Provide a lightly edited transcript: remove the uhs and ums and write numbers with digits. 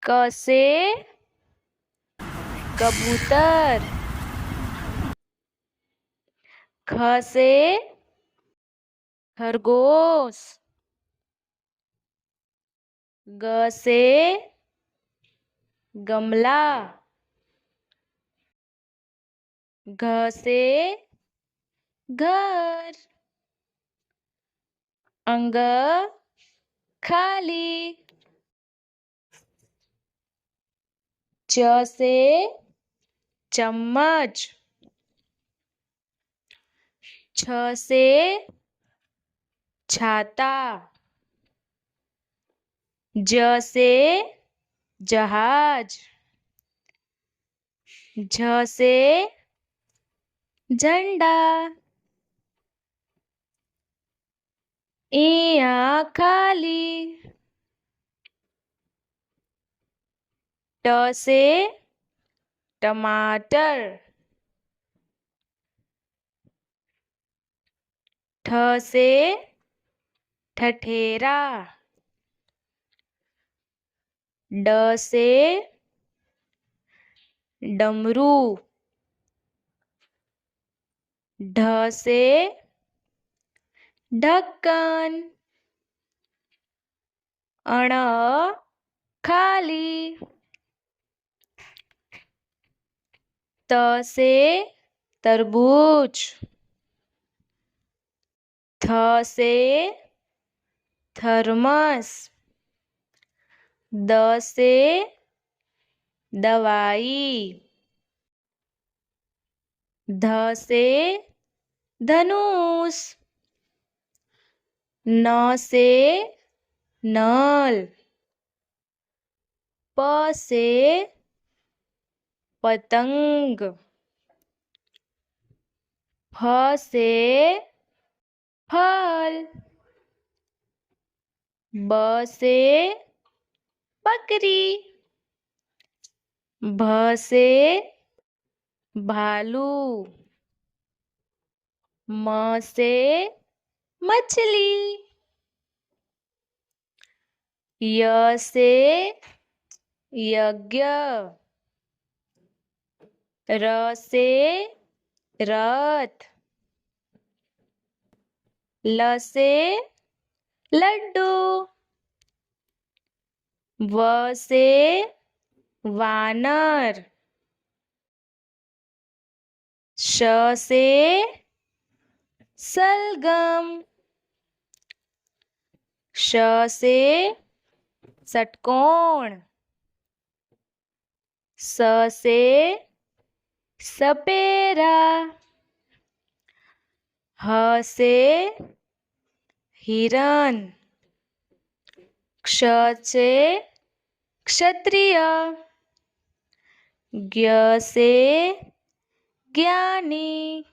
क से कबूतर, ख से खरगोश, ग से गमला, घ से घर, अंग खाली, च से चम्मच, छ से छाता, ज से जहाज, झ से झंडा, इया खाली, ट से टमाटर, ठ से ठठेरा, ड से डमरू, ढ से ढक्कन, अण खाली, त से तरबूज, थ से थर्मस, द से दवाई, ध से धनुष, न से नल, प से पतंग, फ से फल, ब से बकरी, भ से भालू, म से मछली, य से यज्ञ, र से रथ, ल से लड्डू, व से वानर, श से सलगम, श से षटकोण, स से सपेरा, ह से हिरण, क्ष से क्षत्रिय, ज्ञ से ज्ञानी।